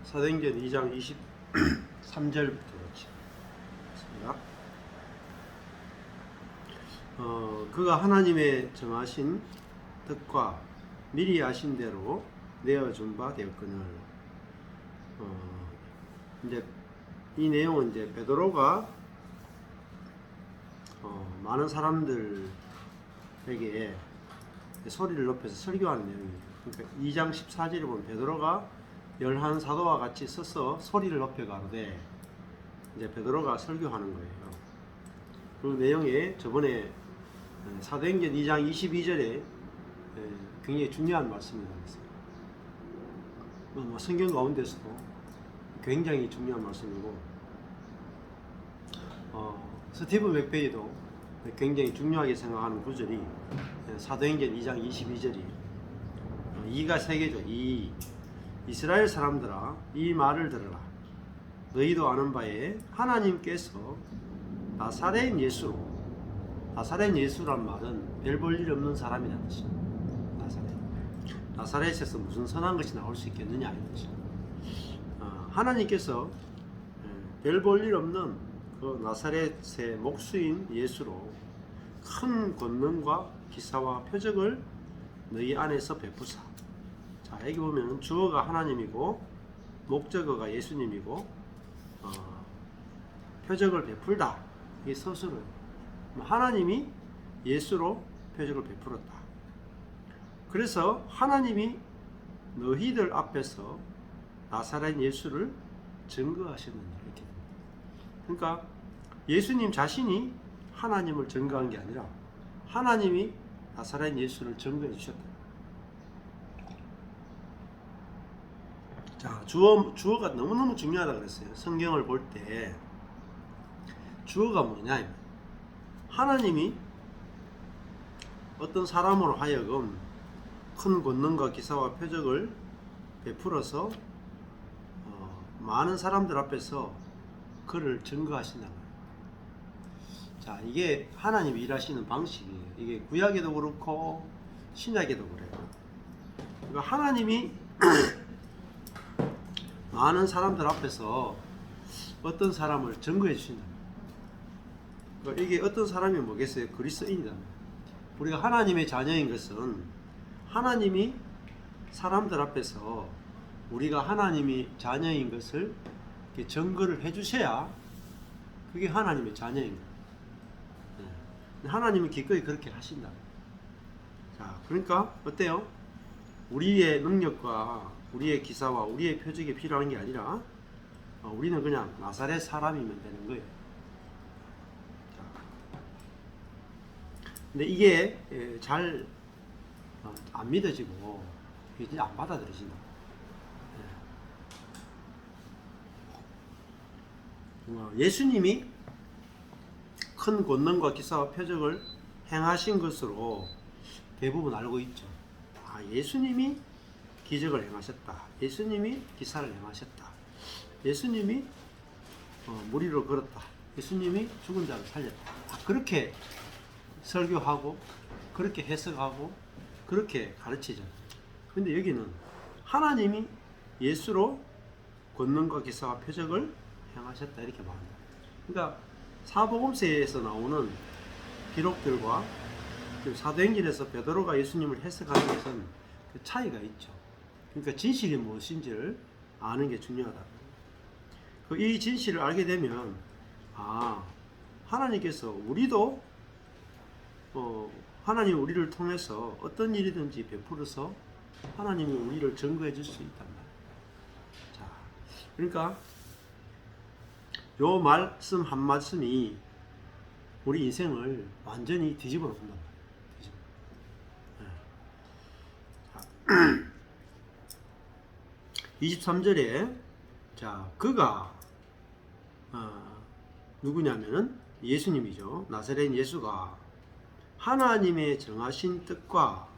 사도행전 2장 23절부터 있습니다. 그가 하나님의 정하신 뜻과 미리 아신 대로 내어준 바 되었거늘. 이제 이 내용은 이제 베드로가 많은 사람들에게 소리를 높여서 설교하는 내용이에요. 그러니까 2장 14절에 보면 베드로가 열한 사도와 같이 서서 소리를 높여 가로되, 이제 베드로가 설교하는 거예요. 그 내용에 저번에 사도행전 2장 22절에 굉장히 중요한 말씀이 나왔어요. 성경 가운데서도 굉장히 중요한 말씀이고, 스티븐 맥베이도 굉장히 중요하게 생각하는 구절이 사도행전 2장 22절이 이가 세 개죠. 이스라엘 사람들아, 이 말을 들으라. 너희도 아는 바에 하나님께서 나사렛 예수란 말은 별 볼 일 없는 사람이라는 뜻입니다. 나사렛에서 무슨 선한 것이 나올 수 있겠느냐 이 뜻입니다. 하나님께서 별 볼 일 없는 그 나사렛의 목수인 예수로 큰 권능과 기사와 표적을 너희 안에서 베푸사. 자, 여기 보면 주어가 하나님이고 목적어가 예수님이고 표적을 베풀다. 이게 서술은 하나님이 예수로 표적을 베풀었다. 그래서 하나님이 너희들 앞에서 나사렛 예수를 증거하셨느니라 이렇게 됩니다. 그러니까 예수님 자신이 하나님을 증거한 게 아니라 하나님이 나사렛 예수를 증거해 주셨다. 자, 주어가 너무너무 중요하다 그랬어요. 성경을 볼 때 주어가 뭐냐? 하나님이 어떤 사람으로 하여금 큰 권능과 기사와 표적을 베풀어서 많은 사람들 앞에서 그를 증거하신다는 거예요. 자, 이게 하나님이 일하시는 방식이에요. 이게 구약에도 그렇고 신약에도 그래요. 그러니까 하나님이 많은 사람들 앞에서 어떤 사람을 증거해 주신다. 그러니까 이게 어떤 사람이 뭐겠어요? 그리스도인이다. 우리가 하나님의 자녀인 것은 하나님이 사람들 앞에서 우리가 하나님이 자녀인 것을 이렇게 증거를 해 주셔야 그게 하나님의 자녀인 거예요. 하나님은 기꺼이 그렇게 하신다. 자, 그러니까 어때요? 우리의 능력과 우리의 기사와 우리의 표적이 필요한 게 아니라 우리는 그냥 나사렛 사람이면 되는 거예요. 자, 근데 이게 잘 안 믿어지고 이제 안 받아들여진다. 예수님이 큰 권능과 기사와 표적을 행하신 것으로 대부분 알고 있죠. 예수님이 기적을 행하셨다. 예수님이 기사를 행하셨다. 예수님이 물 위로 걸었다. 예수님이 죽은 자를 살렸다. 그렇게 설교하고 그렇게 해석하고 그렇게 가르치죠. 근데 여기는 하나님이 예수로 권능과 기사와 표적을 행하셨다 이렇게 말합니다. 그러니까 사복음서에서 나오는 기록들과 사도행전에서 베드로가 예수님을 해석하는 것은 그 차이가 있죠. 그러니까 진실이 무엇인지를 아는 게 중요하다. 이 진실을 알게 되면 하나님께서 우리도 하나님 우리를 통해서 어떤 일이든지 베풀어서 하나님이 우리를 증거해 줄 수 있단 말이에요. 자, 그러니까 요 말씀 한 말씀이 우리 인생을 완전히 뒤집어 놓는다. 23절에 자, 그가 누구냐면은 예수님이죠. 나사렛 예수가 하나님의 정하신 뜻과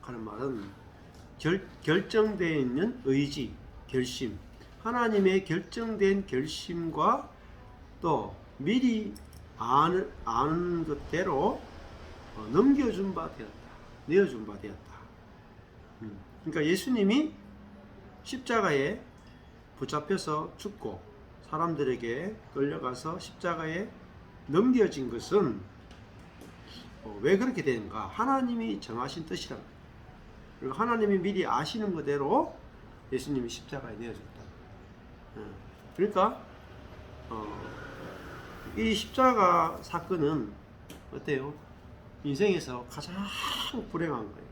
하는 말은 결정되어 있는 의지, 결심, 하나님의 결정된 결심과 또 미리 아는 것대로 넘겨준 바 되었다. 내어준 바 되었다. 그러니까 예수님이 십자가에 붙잡혀서 죽고 사람들에게 끌려가서 십자가에 넘겨진 것은 왜 그렇게 되는가? 하나님이 정하신 뜻이란 말이에요. 그리고 하나님이 미리 아시는 그대로 예수님이 십자가에 내어졌다. 그러니까 이 십자가 사건은 어때요? 인생에서 가장 불행한 거예요.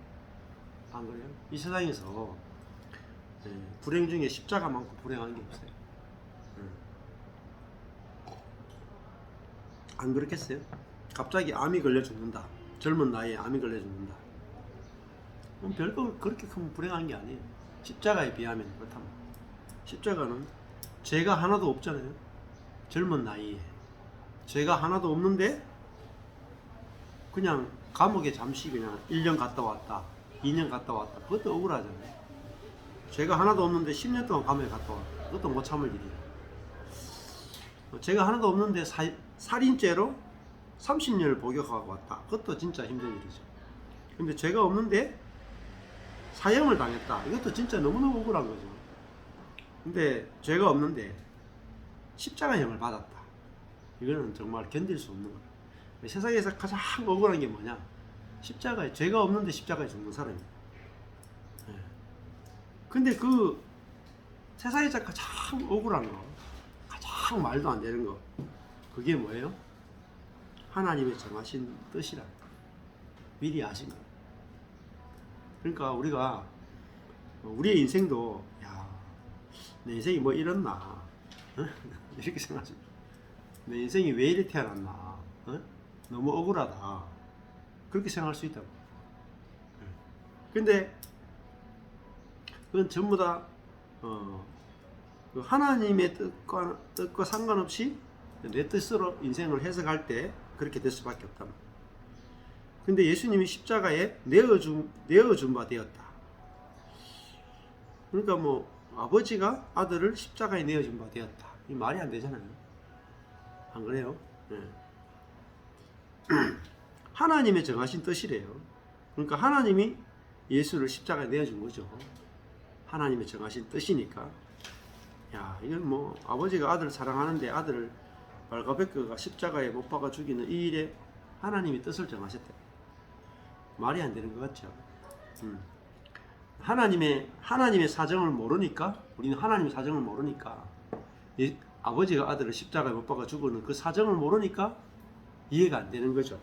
안 그래요? 이 세상에서 불행 중에 십자가만큼 불행한 게 없어요. 안 그렇겠어요? 갑자기 암이 걸려 죽는다. 젊은 나이에 암이 걸려 죽는다. 별거 그렇게 큰 불행한 게 아니에요. 십자가에 비하면 그렇다면. 십자가는 죄가 하나도 없잖아요. 젊은 나이에 죄가 하나도 없는데 그냥 감옥에 잠시 그냥 1년 갔다 왔다, 2년 갔다 왔다. 그것도 억울하잖아요. 죄가 하나도 없는데 10년 동안 감옥에 갔다 왔다. 그것도 못 참을 일이에요. 죄가 하나도 없는데 살인죄로 30년을 복역하고 왔다. 그것도 진짜 힘든 일이죠. 근데 죄가 없는데 사형을 당했다. 이것도 진짜 너무너무 억울한 거죠. 근데 죄가 없는데 십자가형을 받았다. 이거는 정말 견딜 수 없는 거예요. 세상에서 가장 억울한 게 뭐냐? 십자가에 죄가 없는데 십자가에 죽는 사람이에요. 근데 그 세상에서 가장 억울한 거, 가장 말도 안 되는 거, 그게 뭐예요? 하나님의 정하신 뜻이라. 미리 아신 거예요. 그러니까 우리가 우리의 인생도 내 인생이 뭐 이렇나 이렇게 생각하죠. 내 인생이 왜 이렇게 태어났나, 너무 억울하다, 그렇게 생각할 수 있다고. 근데 그건 전부 다 그 하나님의 뜻과 상관없이 내 뜻으로 인생을 해석할 때 그렇게 될 수밖에 없다. 근데 예수님이 십자가에 내어준 바 되었다. 그러니까 뭐 아버지가 아들을 십자가에 내어준 바 되었다. 이 말이 안 되잖아요. 안 그래요? 네. 하나님의 정하신 뜻이래요. 그러니까 하나님이 예수를 십자가에 내어준 거죠. 하나님의 정하신 뜻이니까. 이건 뭐 아버지가 아들을 사랑하는데 아들을 발가벗겨가 십자가에 못 박아 죽이는 이 일에 하나님이 뜻을 정하셨다. 말이 안 되는 것 같죠. 하나님의 사정을 모르니까, 우리는 하나님의 사정을 모르니까, 아버지가 아들을 십자가에 못 박아 죽이는 그 사정을 모르니까 이해가 안 되는 거죠.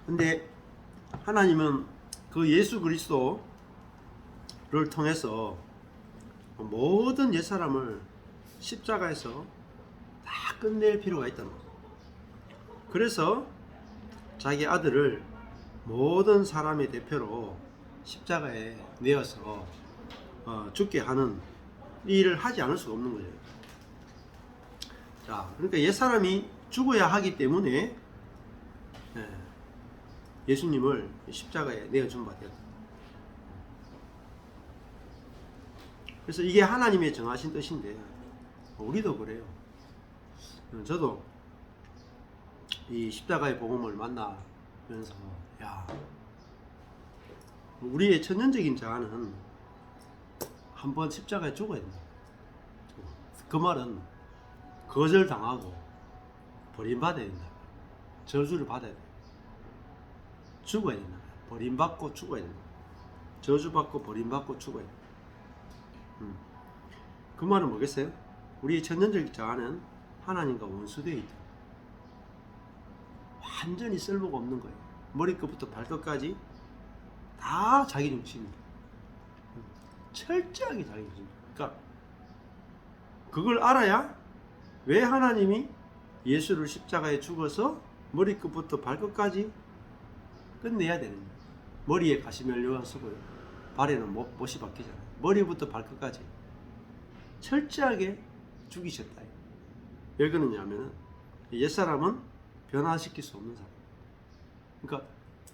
근데 하나님은 그 예수 그리스도를 통해서 모든 옛사람을 십자가에서 다 끝낼 필요가 있다는 거예요. 그래서 자기 아들을 모든 사람의 대표로 십자가에 내어서 죽게 하는 이 일을 하지 않을 수가 없는 거죠. 자, 그러니까 옛사람이 죽어야 하기 때문에 예수님을 십자가에 내어준 바 되었다. 그래서 이게 하나님의 정하신 뜻인데 우리도 그래요. 저도 이 십자가의 복음을 만나면서 우리의 천연적인 자아는 한번 십자가에 죽어야 된다. 그 말은 거절당하고 버림받아야 된다. 저주를 받아야 된다. 죽어야 된다. 버림받고 죽어야 된다. 저주받고 버림받고 죽어야 된다. 그 말은 뭐겠어요? 우리의 천연적 자아는 하나님과 원수되어 있다. 완전히 쓸모가 없는 거예요. 머리끝부터 발끝까지 다 자기 중심입니다. 철저하게 자기 중심입니다. 그러니까 그걸 알아야 왜 하나님이 예수를 십자가에 죽어서 머리끝부터 발끝까지 끝내야 되는 거예요. 머리에 가시면류관 쓰고요. 발에는 못이 박히잖아요. 머리부터 발끝까지 철저하게 죽이셨다. 왜 그러냐면 옛사람은 변화시킬 수 없는 사람. 그러니까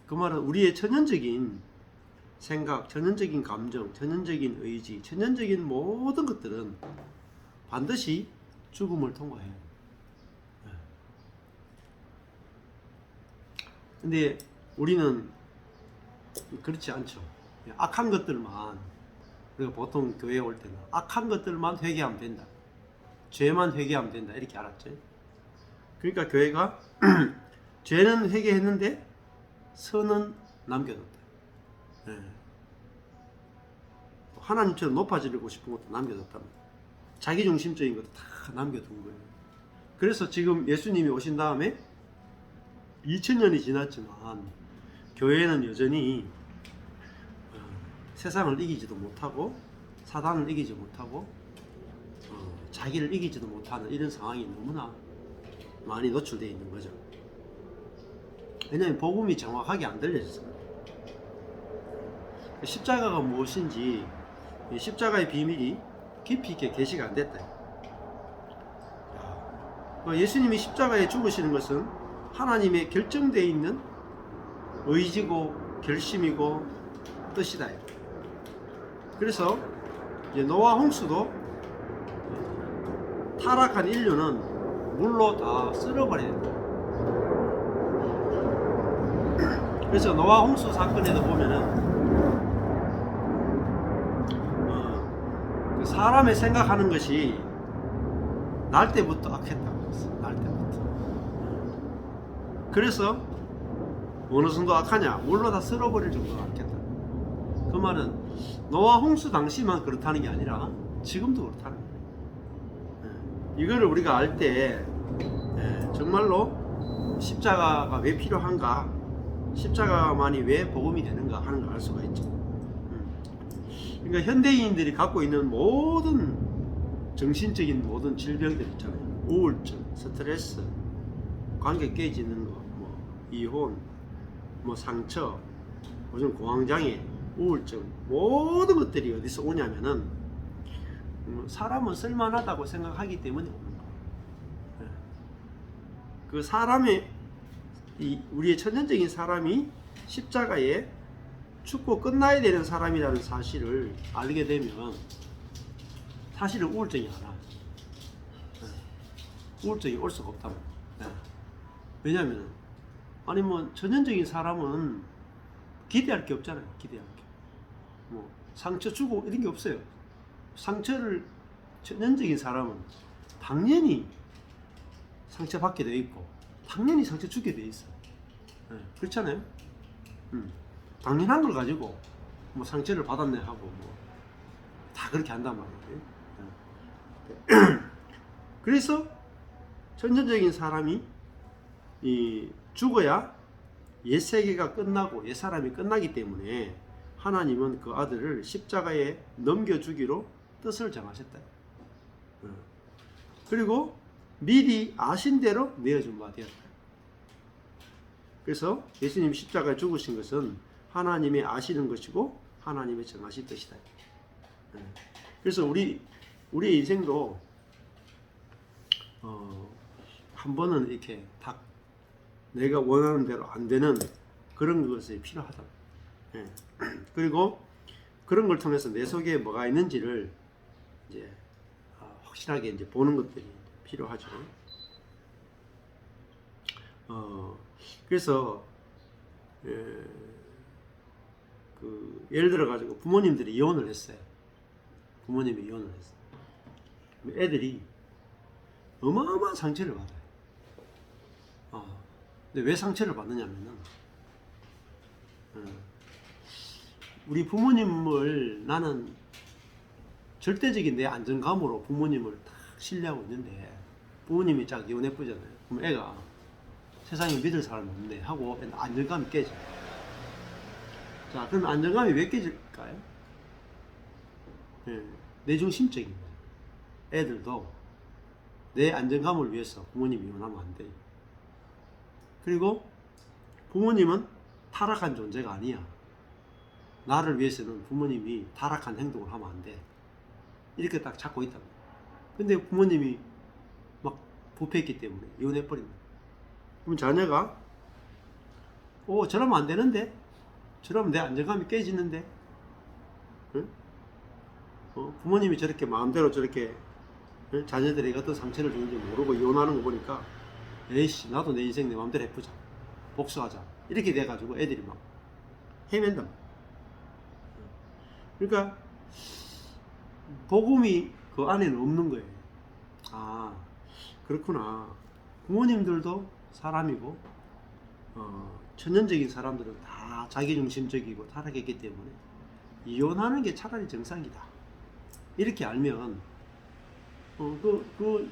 그 말은 우리의 천연적인 생각, 천연적인 감정, 천연적인 의지, 천연적인 모든 것들은 반드시 죽음을 통과해요. 근데 우리는 그렇지 않죠. 악한 것들만, 우리가 보통 교회에 올 때는 악한 것들만 회개하면 된다. 죄만 회개하면 된다. 이렇게 알았죠. 그러니까 교회가 죄는 회개했는데 선은 남겨뒀다. 예. 하나님처럼 높아지려고 싶은 것도 남겨뒀다. 자기중심적인 것도 다 남겨둔 거예요. 그래서 지금 예수님이 오신 다음에 2000년이 지났지만 교회는 여전히 세상을 이기지도 못하고 사단을 이기지 못하고 자기를 이기지도 못하는 이런 상황이 너무나 많이 노출되어 있는 거죠. 왜냐하면 복음이 정확하게 안 들려졌습니다. 십자가가 무엇인지, 십자가의 비밀이 깊이 있게 계시가 안 됐다. 예수님이 십자가에 죽으시는 것은 하나님의 결정되어 있는 의지고 결심이고 뜻이다. 그래서 이제 노아 홍수도 타락한 인류는 물로 다 쓸어버려야 된다. 그래서 노아 홍수 사건에도 보면은 그 사람의 생각하는 것이 날 때부터 악했다고 했어. 날 때부터. 그래서 어느 정도 악하냐? 물로 다 쓸어버릴 정도로 악했다. 그 말은 노아 홍수 당시만 그렇다는 게 아니라 지금도 그렇다는 거예요. 이거를 우리가 알 때 정말로 십자가가 왜 필요한가, 십자가만이 왜 복음이 되는가 하는 걸 알 수가 있죠. 그러니까 현대인들이 갖고 있는 모든 정신적인 모든 질병들 있잖아요. 우울증, 스트레스, 관계 깨지는 거, 뭐 이혼, 뭐 상처, 요즘 공황장애, 우울증, 모든 것들이 어디서 오냐면은 사람은 쓸만하다고 생각하기 때문에 오는 거예요. 그 사람의 우리의 천연적인 사람이 십자가에 죽고 끝나야 되는 사람이라는 사실을 알게 되면 사실은 우울증이 안 와. 우울증이 올 수가 없다고. 왜냐하면 아니 뭐 천연적인 사람은 기대할 게 없잖아요. 기대할 게. 뭐 상처 주고 이런 게 없어요. 상처를 천연적인 사람은 당연히 상처 받게 돼 있고 당연히 상처 주게 돼 있어. 그렇잖아요. 당연한 걸 가지고 뭐 상처를 받았네 하고 뭐 다 그렇게 한단 말이에요. 그래서 천연적인 사람이 죽어야 옛 세계가 끝나고 옛 사람이 끝나기 때문에 하나님은 그 아들을 십자가에 넘겨주기로 뜻을 정하셨다. 그리고 미리 아신 대로 내어준 바 되었다. 그래서 예수님이 십자가에 죽으신 것은 하나님의 아시는 것이고 하나님의 정하신 뜻이다. 그래서 우리의 인생도 한 번은 이렇게 딱 내가 원하는 대로 안 되는 그런 것이 필요하다. 그리고 그런 걸 통해서 내 속에 뭐가 있는지를 이제 확실하게 이제 보는 것들이 필요하죠. 그래서 예를 들어 가지고 부모님들이 이혼을 했어요. 부모님이 이혼을 했어요. 애들이 어마어마한 상처를 받아요. 근데 왜 상처를 받느냐면은 우리 부모님을 나는 절대적인 내 안정감으로 부모님을 딱 신뢰하고 있는데 부모님이 딱 이혼해보잖아요. 그럼 애가 세상에 믿을 사람이 없네 하고 안정감이 깨져. 자, 그럼 안정감이 왜 깨질까요? 내중심적인 거예요. 애들도 내 안정감을 위해서 부모님이 이혼하면 안 돼요. 그리고 부모님은 타락한 존재가 아니야. 나를 위해서는 부모님이 타락한 행동을 하면 안 돼. 이렇게 딱 잡고 있다. 근데 부모님이 막 부패했기 때문에 이혼해버린다. 그럼 자녀가 저러면 안 되는데? 저러면 내 안정감이 깨지는데? 응? 부모님이 저렇게 마음대로 저렇게 자녀들에게 어떤 상처를 주는지 모르고 이혼하는 거 보니까 에이씨 나도 내 인생 내 마음대로 해보자. 복수하자. 이렇게 돼가지고 애들이 막 헤맨다. 그러니까 복음이 그 안에는 없는 거예요. 아, 그렇구나. 부모님들도 사람이고 천연적인 사람들은 다 자기중심적이고 타락했기 때문에 이혼하는 게 차라리 정상이다. 이렇게 알면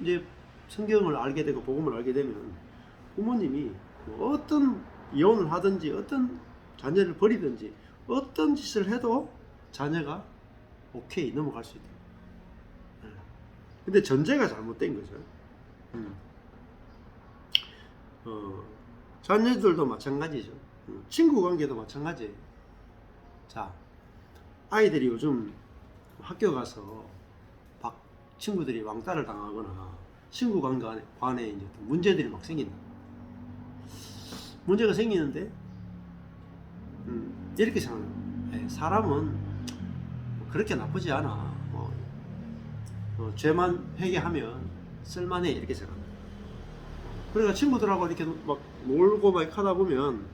이제 성경을 알게 되고 복음을 알게 되면 부모님이 뭐 어떤 이혼을 하든지 어떤 자녀를 버리든지 어떤 짓을 해도 자녀가 오케이 넘어갈 수 있다. 근데 전제가 잘못된 거죠. 자녀들도 마찬가지죠. 친구 관계도 마찬가지예요. 자, 아이들이 요즘 학교 가서 막 친구들이 왕따를 당하거나 친구 간에 이제 문제들이 막 생긴다. 문제가 생기는데 이렇게 생각해요. 사람은 그렇게 나쁘지 않아. 죄만 회개하면 쓸만해. 이렇게 생각합니다. 그러니까 친구들하고 이렇게 막 놀고 막 하다 보면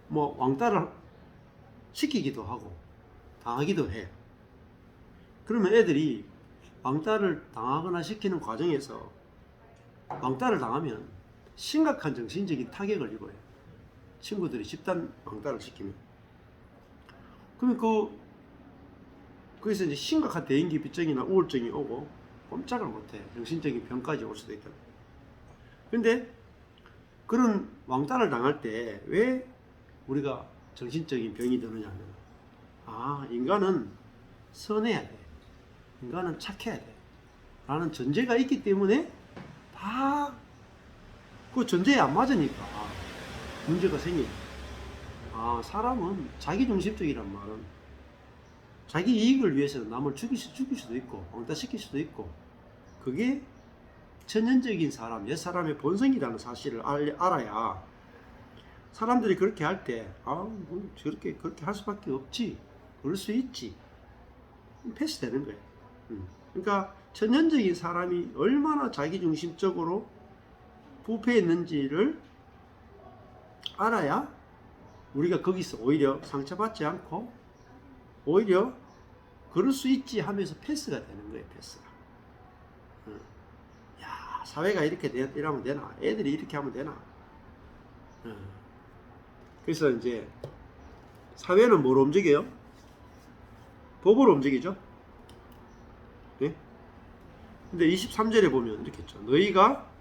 뭐 왕따를 시키기도 하고 당하기도 해. 그러면 애들이 왕따를 당하거나 시키는 과정에서 왕따를 당하면 심각한 정신적인 타격을 입어요. 친구들이 집단 왕따를 시키면. 그러면 거기서 이제 심각한 대인기피증이나 우울증이 오고 꼼짝을 못해. 정신적인 병까지 올 수도 있다. 근데 그런 왕따를 당할 때 왜 우리가 정신적인 병이 드느냐면, 인간은 선해야 돼. 인간은 착해야 돼. 라는 전제가 있기 때문에 다 그 전제에 안 맞으니까 문제가 생겨요. 사람은 자기중심적이란 말은 자기 이익을 위해서는 남을 죽일 수도 있고 왕따시킬 수도 있고, 그게 천연적인 사람, 옛사람의 본성이라는 사실을 알아야 사람들이 그렇게 할 때 뭐 그렇게 할 수밖에 없지, 그럴 수 있지, 패스되는 거예요. 그러니까 천연적인 사람이 얼마나 자기중심적으로 부패했는지를 알아야 우리가 거기서 오히려 상처받지 않고 오히려 그럴 수 있지 하면서 패스가 되는 거예요. 패스가. 야, 사회가 이러면 되나? 애들이 이렇게 하면 되나? 그래서 이제 사회는 뭐로 움직여요? 법으로 움직이죠. 네? 근데 23절에 보면 이렇게 했죠. 너희가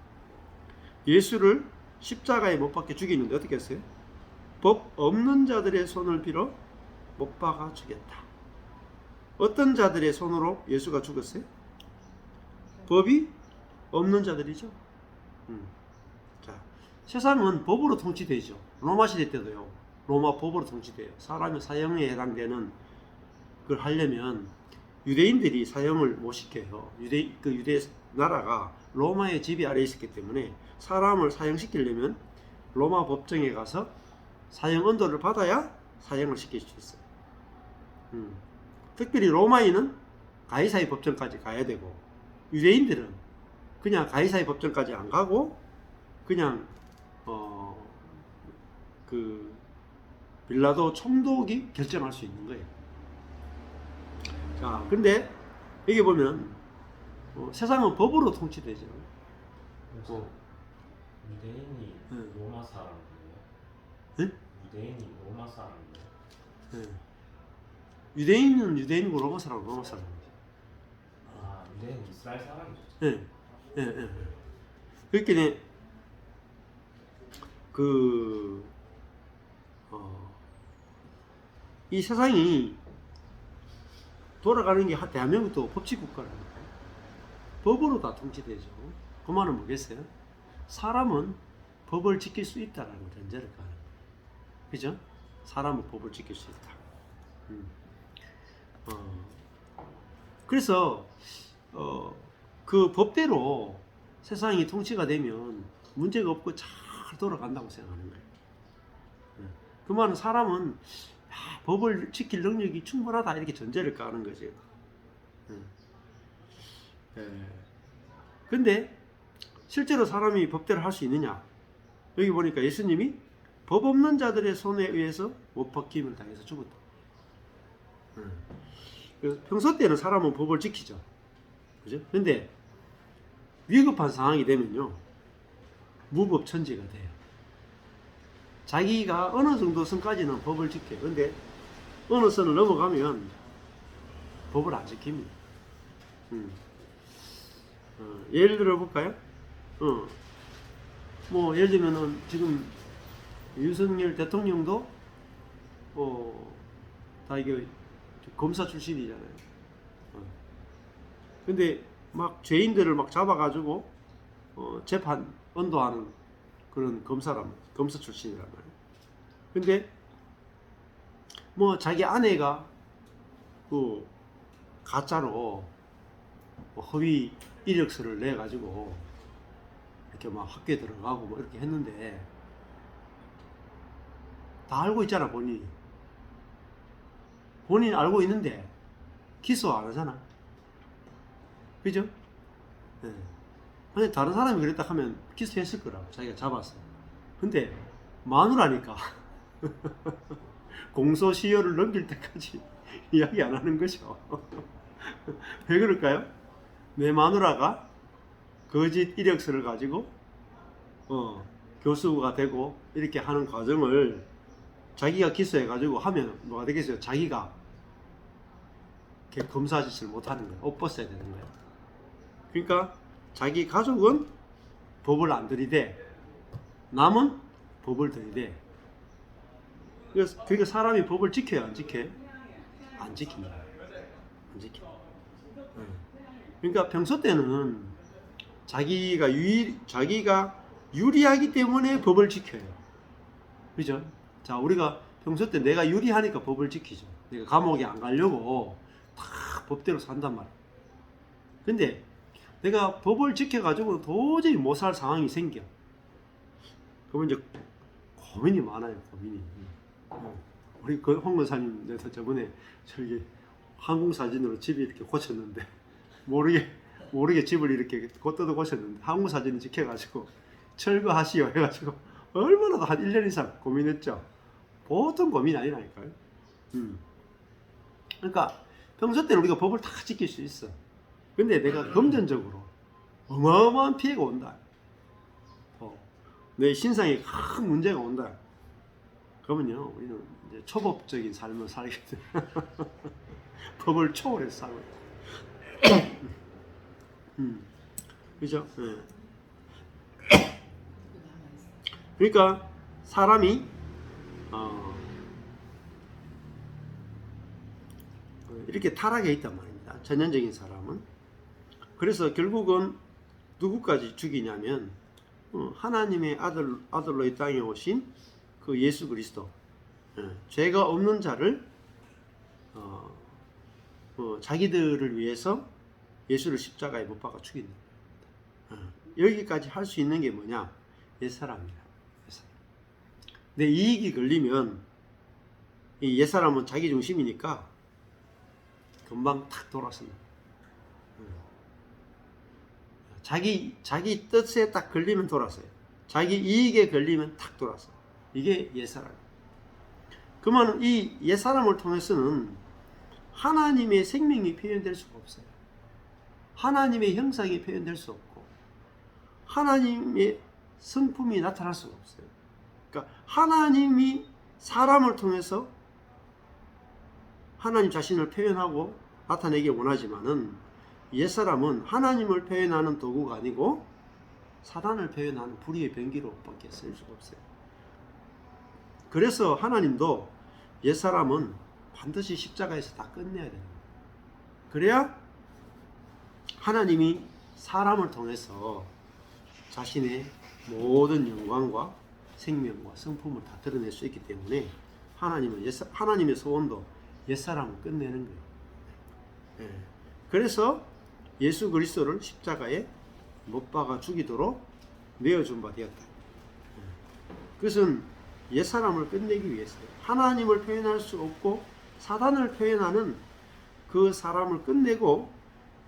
예수를 십자가에 못 박혀 죽이는데 어떻게 했어요? 법 없는 자들의 손을 빌어 못 박아 주겠다. 어떤 자들의 손으로 예수가 죽었어요? 법이 없는 자들이죠. 자, 세상은 법으로 통치되죠. 로마 시대 때도요. 로마 법으로 통치돼요. 사람이 사형에 해당되는 걸 하려면 유대인들이 사형을 못 시켜요. 유대 나라가 로마의 지배 아래에 있었기 때문에 사람을 사형시키려면 로마 법정에 가서 사형 언도를 받아야 사형을 시킬 수 있어요. 특별히 로마인은 가이사의 법정까지 가야 되고, 유대인들은 그냥 가이사의 법정까지 안 가고 그냥 빌라도 총독이 결정할 수 있는 거예요. 자, 근데 여기 보면 세상은 법으로 통치되죠. 유대인이 로마 사람이에요? 네? 유대인이 로마 사람이에요? 네. 유대인은 유대인이고 로마 사람은 로마 사람이죠. 유대인은 이스라엘 사람이죠. 네. 네. 네. 그렇게 이 세상이 돌아가는 게 대한민국도 법치국가라니까. 법으로 다 통치되죠. 그 말은 뭐겠어요? 사람은 법을 지킬 수 있다라는 전제를 가는 거예요. 그죠? 사람은 법을 지킬 수 있다. 그래서 그 법대로 세상이 통치가 되면 문제가 없고 잘 돌아간다고 생각하는 거예요. 그 말은 사람은 법을 지킬 능력이 충분하다 이렇게 전제를 까는 거죠. 근데 실제로 사람이 법대로 할 수 있느냐? 여기 보니까 예수님이 법 없는 자들의 손에 의해서 못 박힘을 당해서 죽었다. 평소 때는 사람은 법을 지키죠. 그죠? 근데 위급한 상황이 되면요, 무법천지가 돼요. 자기가 어느 정도 선까지는 법을 지켜요. 근데 어느 선을 넘어가면 법을 안 지킵니다. 예를 들어 볼까요? 뭐 예를 들면은 지금 윤석열 대통령도 다 이게 검사 출신이잖아요. 근데 막 죄인들을 막 잡아가지고 재판 언도하는 그런 검사 출신이란 말이에요. 근데 뭐 자기 아내가 그 가짜로 허위 이력서를 내 가지고 이렇게 막 학교에 들어가고 뭐 이렇게 했는데 다 알고 있잖아. 본인 알고 있는데 기소 안 하잖아. 그죠? 네. 아니 다른 사람이 그랬다 하면 기소했을 거라고, 자기가 잡았어. 근데 마누라니까 공소시효를 넘길 때까지 이야기 안 하는 거죠. 왜 그럴까요? 내 마누라가 거짓 이력서를 가지고 교수가 되고 이렇게 하는 과정을 자기가 기소해 가지고 하면 뭐가 되겠어요? 자기가 검사 짓을 못 하는 거예요. 옷 벗어야 되는 거예요. 그러니까 자기 가족은 법을 안 들이대, 남은 법을 들이대. 그러니까 사람이 법을 지켜야 안 지켜요? 안 지킵니다. 안 지켜. 그러니까 평소 때는 자기가 유리하기 때문에 법을 지켜요. 그죠? 자, 우리가 평소 때 내가 유리하니까 법을 지키죠. 내가 감옥에 안 가려고 다 법대로 산단 말이야. 근데 내가 법을 지켜가지고 도저히 못 살 상황이 생겨. 그러면 이제 고민이 많아요. 고민이. 우리 그 홍 권사님, 내가 저번에 저기 항공사진으로 집이 이렇게 고쳤는데 모르게 집을 이렇게 걷어도 고쳤는데 항공사진이 찍혀가지고 철거하시오 해가지고 얼마나 한 1년 이상 고민했죠. 보통 고민이 아니라니까요. 그러니까 평소 때는 우리가 법을 다 지킬 수 있어. 근데 내가 금전적으로 어마어마한 피해가 온다, 내 신상에 큰 문제가 온다, 그러면요 우리는 이제 초법적인 삶을 살게 돼. 법을 초월해서 살고 그죠? 그러니까 사람이 이렇게 타락해 있단 말입니다. 전형적인 사람은. 그래서 결국은 누구까지 죽이냐면 하나님의 아들로 이 땅에 오신 그 예수 그리스도, 죄가 없는 자를 자기들을 위해서 예수를 십자가에 못 박아 죽인다. 여기까지 할 수 있는 게 뭐냐? 옛사람이다. 내 이익이 걸리면 이 옛사람은 자기 중심이니까 금방 탁 돌아섭니다. 자기 뜻에 딱 걸리면 돌아서요. 자기 이익에 걸리면 탁 돌아서. 이게 옛사람. 그러면 이 옛사람을 통해서는 하나님의 생명이 표현될 수가 없어요. 하나님의 형상이 표현될 수 없고 하나님의 성품이 나타날 수가 없어요. 그러니까 하나님이 사람을 통해서 하나님 자신을 표현하고 나타내기 원하지만은 옛사람은 하나님을 표현하는 도구가 아니고 사단을 표현하는 불의의 병기로밖에 쓸 수가 없어요. 그래서 하나님도 옛사람은 반드시 십자가에서 다 끝내야 됩니다. 그래야 하나님이 사람을 통해서 자신의 모든 영광과 생명과 성품을 다 드러낼 수 있기 때문에 하나님의 소원도 옛사람을 끝내는 거예요. 그래서 예수 그리스도를 십자가에 못 박아 죽이도록 내어준 바 되었다. 그것은 옛사람을 끝내기 위해서요. 하나님을 표현할 수 없고 사단을 표현하는 그 사람을 끝내고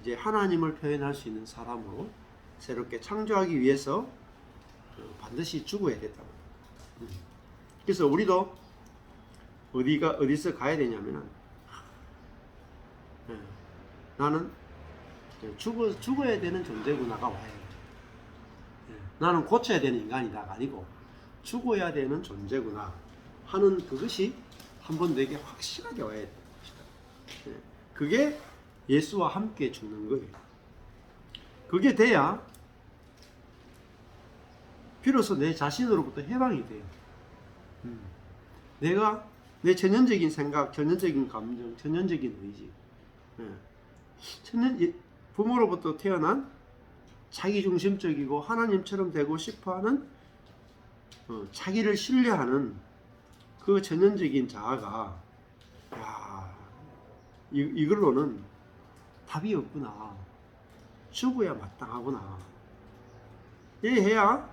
이제 하나님을 표현할 수 있는 사람으로 새롭게 창조하기 위해서 반드시 죽어야 됐다. 그래서 우리도 어디서 가야 되냐면은 나는 죽어야 되는 존재구나가 와야 돼. 나는 고쳐야 되는 인간이다가 아니고 죽어야 되는 존재구나 하는 그것이 한번 내게 확실하게 와야 돼. 그게 예수와 함께 죽는 거예요. 그게 돼야 비로소 내 자신으로부터 해방이 돼요. 내가 내 전형적인 생각, 전형적인 감정, 전형적인 의지, 부모로부터 태어난 자기중심적이고 하나님처럼 되고 싶어하는 자기를 신뢰하는 그 전형적인 자아가 이걸로는 답이 없구나, 죽어야 마땅하구나 이해해야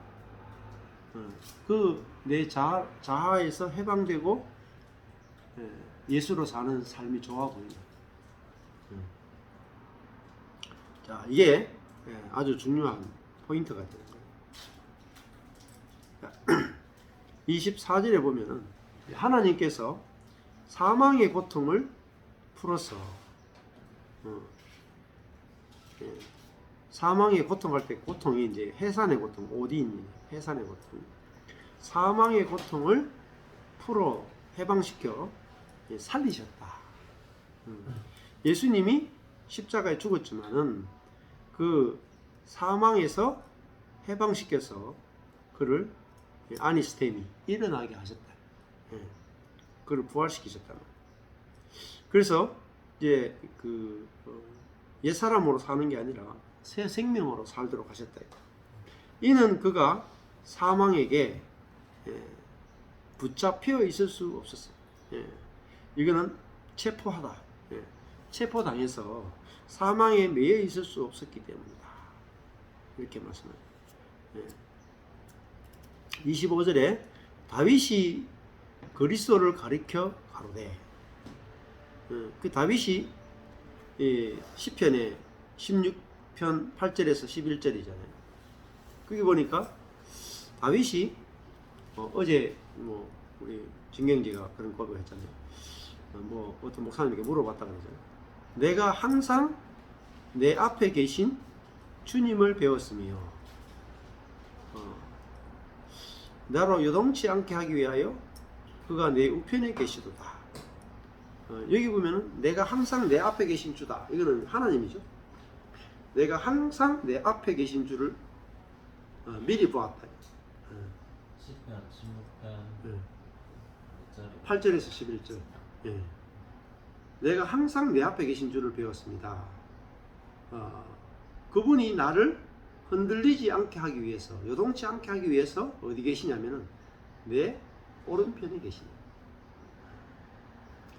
그 내 자아에서 해방되고 예수로 사는 삶이 좋아 보인다. 자, 이게 아주 중요한 포인트가 되는 거예요. 24절에 보면은 하나님께서 사망의 고통을 풀어서 사망의 고통할 때 고통이 이제 해산의 고통, 오디입니다. 해산의 고통. 사망의 고통을 풀어 해방시켜 살리셨다. 예수님이 십자가에 죽었지만은 그 사망에서 해방시켜서 그를 아니스테미 일어나게 하셨다. 그를 부활시키셨다. 그래서 이제 그 옛 사람으로 사는 게 아니라 새 생명으로 살도록 하셨다. 이는 그가 사망에게 붙잡혀 있을 수 없었어요. 이거는 체포하다. 체포당해서 사망에 매여 있을 수 없었기 때문이다. 이렇게 말씀해요. 25절에 다윗이 그리스도를 가리켜 가로되, 그 다윗이 시편의 16편 8절에서 11절이잖아요. 거기 보니까 다윗이 어제 우리 진경지가 그런 고백을 했잖아요. 어떤 목사님에게 물어봤다 그러잖아요. 내가 항상 내 앞에 계신 주님을 배웠으며 나로 요동치 않게 하기 위하여 그가 내 우편에 계시도다. 여기 보면은 내가 항상 내 앞에 계신 주다. 이거는 하나님이죠. 내가 항상 내 앞에 계신 주를 미리 보았다. 10편, 16편 8절에서 11절. 내가 항상 내 앞에 계신 주를 배웠습니다. 그분이 나를 흔들리지 않게 하기 위해서, 요동치 않게 하기 위해서 어디 계시냐면은 내 오른편에 계시다.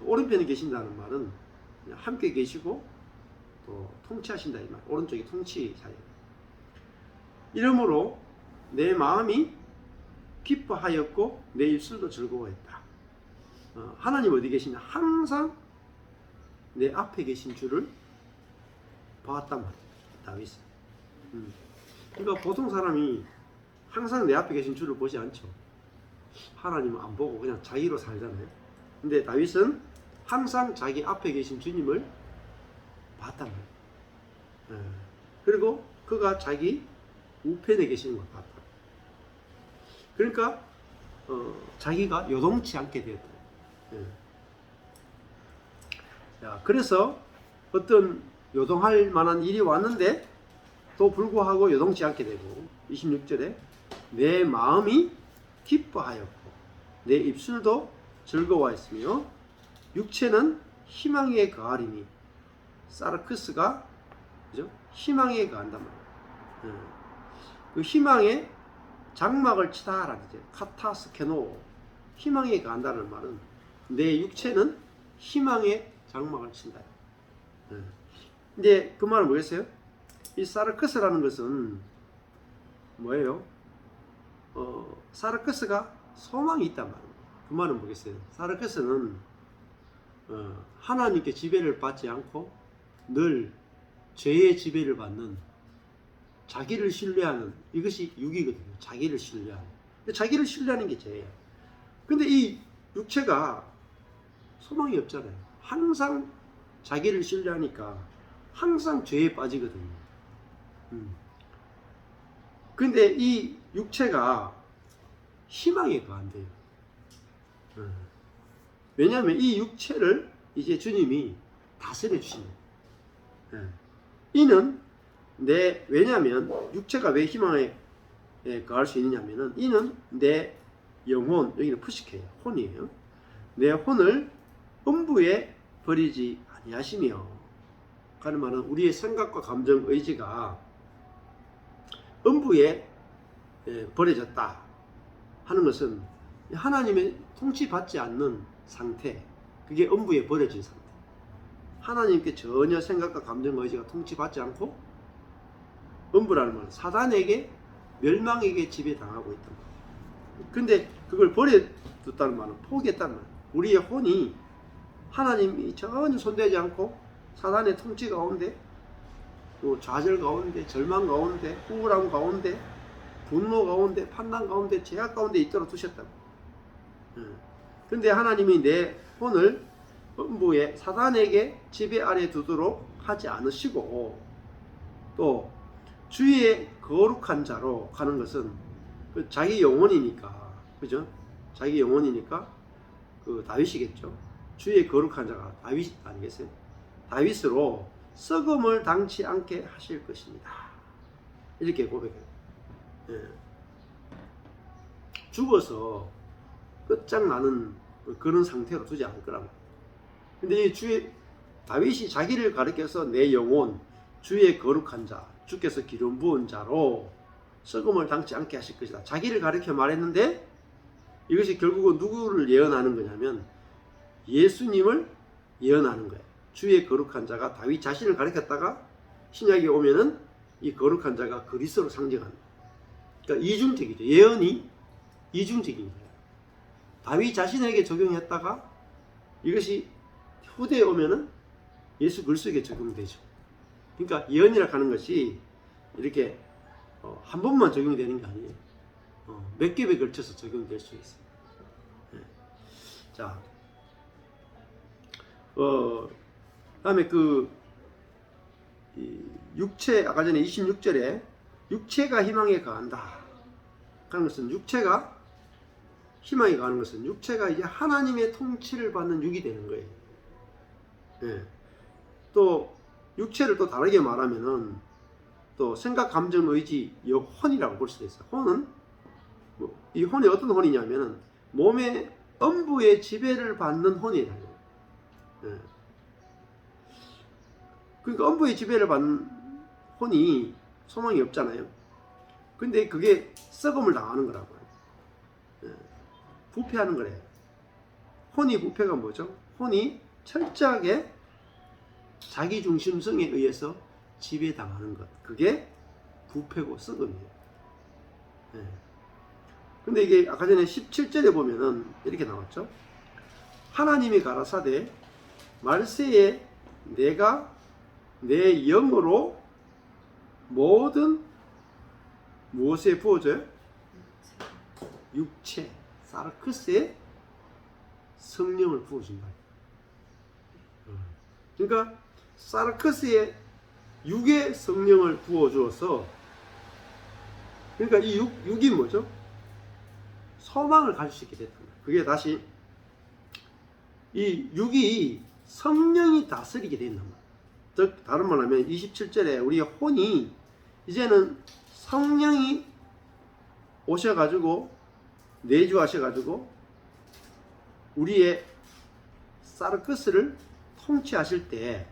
오른편에 계신다는 말은 함께 계시고 또 통치하신다 이 말. 오른쪽이 통치자예요. 이러므로 내 마음이 기뻐하였고 내 입술도 즐거워했다. 하나님 어디 계시냐? 항상 내 앞에 계신 주를 봐왔단 말이에요. 다윗은. 그러니까 보통 사람이 항상 내 앞에 계신 주를 보지 않죠. 하나님은 안 보고 그냥 자기로 살잖아요. 근데 다윗은 항상 자기 앞에 계신 주님을 봤단 말이에요. 그리고 그가 자기 우편에 계시는 걸 봤다. 그러니까 자기가 요동치 않게 되었다. 자, 그래서 어떤 요동할 만한 일이 왔는데 또 불구하고 요동치 않게 되고, 26절에 내 마음이 기뻐하였고 내 입술도 즐거워했으며 육체는 희망에 거하리니, 사르크스가 그죠? 희망에 거한단 말이에요. 그 희망에 장막을 치다라는 이제 카타스케노, 희망에 거한다는 말은 내 육체는 희망에 장막을 친다. 근데 그 말은 뭐겠어요? 이 사르크스라는 것은 뭐예요? 사르크스가 소망이 있단 말이에요. 그 말은 뭐겠어요? 사르크스는 하나님께 지배를 받지 않고 늘 죄의 지배를 받는, 자기를 신뢰하는, 이것이 육이거든요. 자기를 신뢰하는. 근데 자기를 신뢰하는 게 죄예요. 근데 이 육체가 소망이 없잖아요. 항상 자기를 신뢰하니까 항상 죄에 빠지거든요. 근데 이 육체가 희망에 거한대요. 왜냐하면 이 육체를 이제 주님이 다스려 주신다. 이는 왜냐하면 육체가 왜 희망에 거할 수 있느냐면은 이는 내 영혼, 여기는 푸시케예요. 혼이에요. 내 혼을 음부에 버리지 아니하시며, 하는 말은 우리의 생각과 감정, 의지가 음부에 버려졌다 하는 것은 하나님의 통치받지 않는 상태, 그게 음부에 버려진 상태. 하나님께 전혀 생각과 감정, 의지가 통치받지 않고 음부라는 말은 사단에게, 멸망에게 지배당하고 있단 말이에요. 근데 그걸 버려뒀다는 말은 포기했다는 말이에요. 우리의 혼이 하나님이 전혀 손대지 않고 사단의 통치 가운데, 또 좌절 가운데, 절망 가운데, 우울함 가운데, 분노 가운데, 판단 가운데, 죄악 가운데 있도록 두셨다고. 근데 하나님이 내 혼을 음부에 사단에게 지배 아래 두도록 하지 않으시고, 또 주의 거룩한 자로 가는 것은 자기 영혼이니까, 그죠? 자기 영혼이니까 그 다윗이겠죠. 주의 거룩한 자가 다윗 아니겠어요? 다윗으로 썩음을 당치 않게 하실 것입니다. 이렇게 고백해요. 죽어서 끝장나는 그런 상태로 두지 않을 거란 말이에요. 근데 이 다윗이 자기를 가리켜서 내 영혼, 주의 거룩한 자, 주께서 기름 부은 자로 썩음을 당치 않게 하실 것이다. 자기를 가리켜 말했는데, 이것이 결국은 누구를 예언하는 거냐면 예수님을 예언하는 거예요. 주의 거룩한 자가 다윗 자신을 가리켰다가 신약에 오면은 이 거룩한 자가 그리스도를 상징합니다. 그러니까 이중적이죠. 예언이 이중적인 거예요. 다윗 자신에게 적용했다가 이것이 후대에 오면은 예수 그리스도에게 적용되죠. 그러니까 예언이라 하는 것이 이렇게 한 번만 적용되는 게 아니에요. 몇 겹에 걸쳐서 적용될 수 있어요. 자, 다음에 육체, 아까 전에 26절에 육체가 희망에 거한다 하는 것은, 육체가 희망에 거하는 것은 육체가 이제 하나님의 통치를 받는 육이 되는 거예요. 또 육체를 또 다르게 말하면은 또 생각, 감정, 의지, 혼이라고 볼 수도 있어요. 혼은 이 혼이 어떤 혼이냐면은 몸의 음부의 지배를 받는 혼이에요. 그러니까 음부의 지배를 받는 혼이 소망이 없잖아요. 근데 그게 썩음을 당하는 거라고요. 부패하는 거래요. 혼이 부패가 뭐죠? 혼이 철저하게 자기중심성에 의해서 지배당하는 것, 그게 부패고 썩음이에요. 근데 이게 아까 전에 17절에 보면은 이렇게 나왔죠. 하나님이 가라사대 말세에 내가 내 영으로 모든 무엇에 부어져요? 육체, 사르크스에 성령을 부어준다. 그러니까 사르크스에 육의 성령을 부어주어서, 그러니까 이 육이 뭐죠? 소망을 가질 수 있게 됐다. 그게 다시 이 육이 성령이 다스리게 된단 말이에요. 즉 다른 말 하면 27절에 우리의 혼이 이제는 성령이 오셔가지고 내주하셔가지고 우리의 사르크스를 통치하실 때,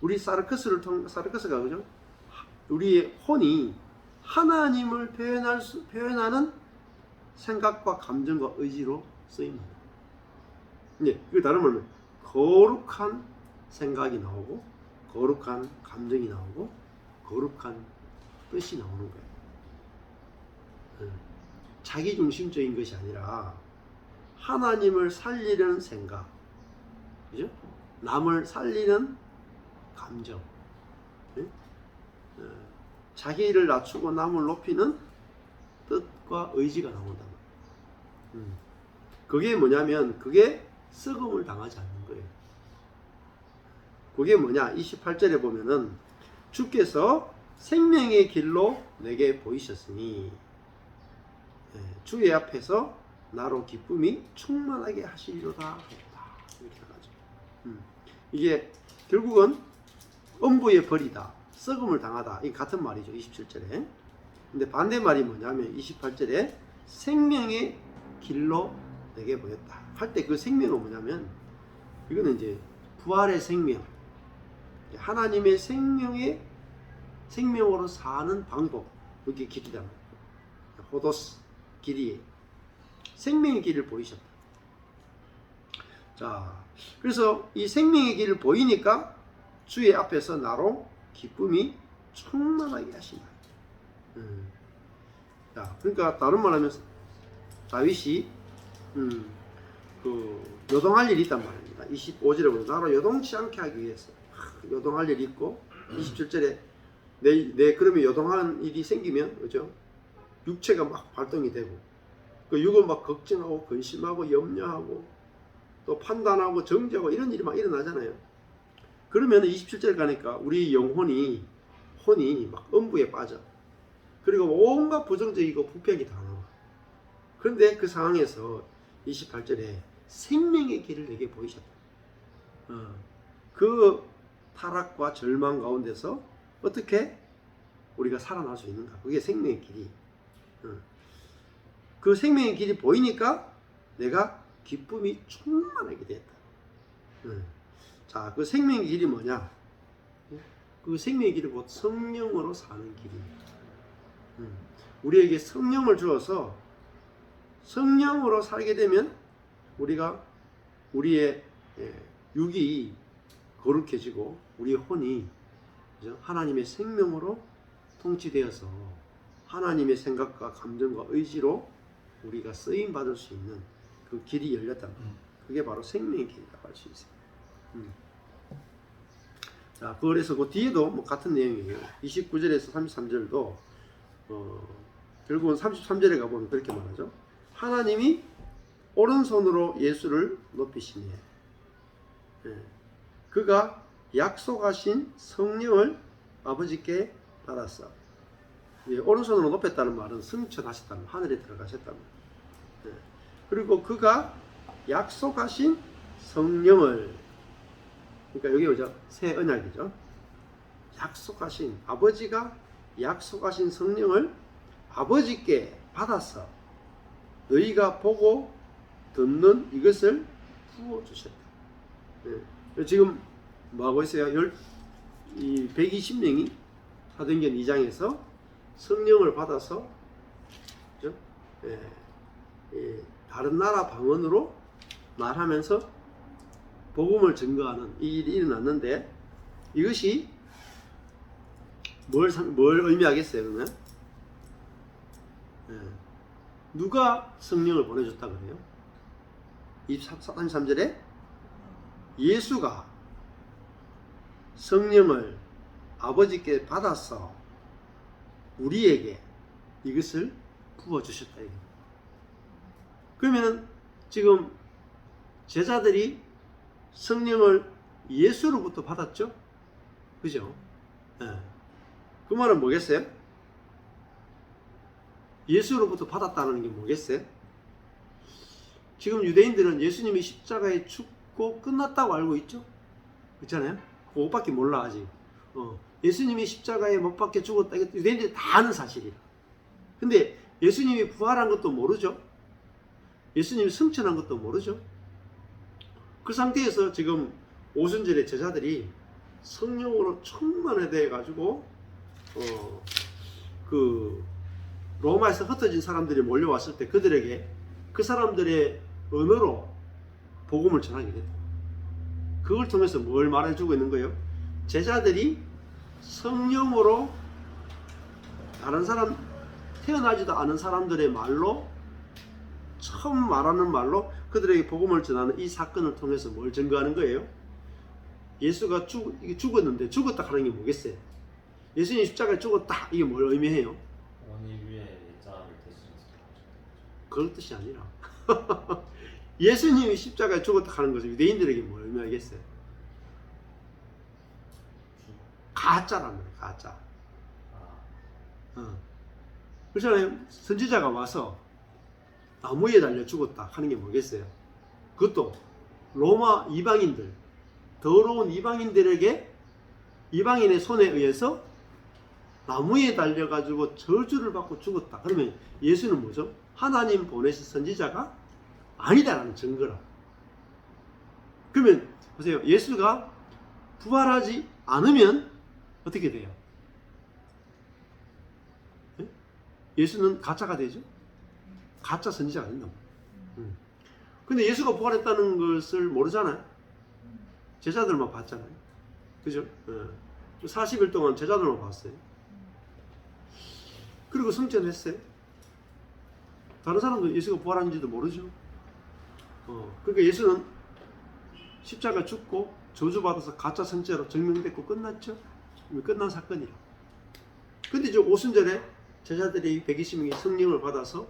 우리 사르크스가 그죠? 우리의 혼이 하나님을 표현하는 생각과 감정과 의지로 쓰입니다. 그 다른 말은 거룩한 생각이 나오고, 거룩한 감정이 나오고, 거룩한 뜻이 나오는 거예요. 자기중심적인 것이 아니라 하나님을 살리는 생각, 그죠? 남을 살리는 감정, 자기를 낮추고 남을 높이는 뜻과 의지가 나온다. 그게 뭐냐면 그게 썩음을 당하지 않는 거예요. 그게 뭐냐? 28절에 보면은 주께서 생명의 길로 내게 보이셨으니 주의 앞에서 나로 기쁨이 충만하게 하시리로다 했다. 이렇게 나가죠. 이게 결국은 음부의 벌이다, 썩음을 당하다, 이 같은 말이죠. 27절에. 근데 반대말이 뭐냐면 28절에 생명의 길로 내게 보였다 할 때 그 생명은 뭐냐면 이거는 이제 부활의 생명, 하나님의 생명으로 사는 방법, 그게 길이다. 호도스 길이, 생명의 길을 보이셨다. 자, 그래서 이 생명의 길을 보이니까 주의 앞에서 나로 기쁨이 충만하게 하신다. 자, 그러니까 다른 말하면 다윗이 그 요동할 일이 있단 말입니다. 25절에 보면 나로 요동치 않게 하기 위해서 요동할 일이 있고 27절에 내 그러면 요동하는 일이 생기면 그죠? 육체가 막 발동이 되고 그 육은 막 걱정하고 근심하고 염려하고 또 판단하고 정죄하고 이런 일이 막 일어나잖아요. 그러면 27절 가니까 우리 혼이 막 음부에 빠져. 그리고 온갖 부정적이고 부패하게 다 나와. 그런데 그 상황에서 28절에 생명의 길을 내게 보이셨다. 그 타락과 절망 가운데서 어떻게 우리가 살아날 수 있는가? 그게 생명의 길이. 그 생명의 길이 보이니까 내가 기쁨이 충만하게 됐다. 자, 그 생명의 길이 뭐냐? 그 생명의 길이 곧 성령으로 사는 길입니다. 우리에게 성령을 주어서 성령으로 살게 되면 우리의 육이 거룩해지고 우리의 혼이 하나님의 생명으로 통치되어서 하나님의 생각과 감정과 의지로 우리가 쓰임 받을 수 있는 그 길이 열렸다. 그게 바로 생명의 길이라고 할 수 있어요. 자, 그래서 그 뒤에도 뭐 같은 내용이에요. 29절에서 33절도 결국은 33절에 가보면 그렇게 말하죠. 하나님이 오른손으로 예수를 높이시니 그가 약속하신 성령을 아버지께 받았어. 오른손으로 높였다는 말은 승천하셨다는, 하늘에 들어가셨다는 말. 그리고 그가 약속하신 성령을, 그러니까 여기 오죠, 새 언약이죠. 약속하신, 아버지가 약속하신 성령을 아버지께 받았어. 너희가 보고 듣는 이것을 부어주셨다. 지금 뭐하고 있어요? 이 120명이 사도행전 2장에서 성령을 받아서 그죠? 다른 나라 방언으로 말하면서 복음을 증거하는 이 일이 일어났는데 이것이 뭘 의미하겠어요? 그러면 누가 성령을 보내줬다 그래요? 33절에 예수가 성령을 아버지께 받아서 우리에게 이것을 부어주셨다. 그러면 지금 제자들이 성령을 예수로부터 받았죠? 그죠? 그 말은 뭐겠어요? 예수로부터 받았다는 게 뭐겠어요? 지금 유대인들은 예수님이 십자가에 죽고 끝났다고 알고 있죠? 그렇잖아요? 그것밖에 몰라 아직. 예수님이 십자가에 못 박혀 죽었다. 이거 유대인들이 다 아는 사실이라. 근데 예수님이 부활한 것도 모르죠? 예수님이 승천한 것도 모르죠? 그 상태에서 지금 오순절에 제자들이 성령으로 충만해 가지고 그 로마에서 흩어진 사람들이 몰려왔을 때 그들에게 그 사람들의 언어로 복음을 전하게 됐다. 그걸 통해서 뭘 말해주고 있는 거예요? 제자들이 성령으로 다른 사람, 태어나지도 않은 사람들의 말로, 처음 말하는 말로 그들에게 복음을 전하는 이 사건을 통해서 뭘 증거하는 거예요? 예수가 죽었는데 죽었다 하는 게 뭐겠어요? 예수님이 십자가에 죽었다, 이게 뭘 의미해요? 원인 위에 자아를 대신해서 그런 뜻이 아니라 예수님이 십자가에 죽었다 하는 것은 유대인들에게 뭘 의미하겠어요? 가짜란 말이에요. 가짜. 그렇잖아요. 선지자가 와서 나무에 달려 죽었다 하는 게 뭐겠어요? 그것도 로마 이방인들, 더러운 이방인들에게 이방인의 손에 의해서 나무에 달려가지고 저주를 받고 죽었다. 그러면 예수는 뭐죠? 하나님 보내신 선지자가 아니다라는 증거라. 그러면 보세요. 예수가 부활하지 않으면 어떻게 돼요? 예? 예수는 가짜가 되죠? 가짜 선지자가 된다고. 근데 예수가 부활했다는 것을 모르잖아요. 제자들만 봤잖아요. 그죠? 40일 동안 제자들만 봤어요. 그리고 승천했어요. 다른 사람도 예수가 부활한지도 모르죠. 그러니까 예수는 십자가 죽고 저주받아서 가짜 선지자로 증명됐고 끝났죠. 끝난 사건이라. 근데 이제 오순절에 제자들이 120명이 성령을 받아서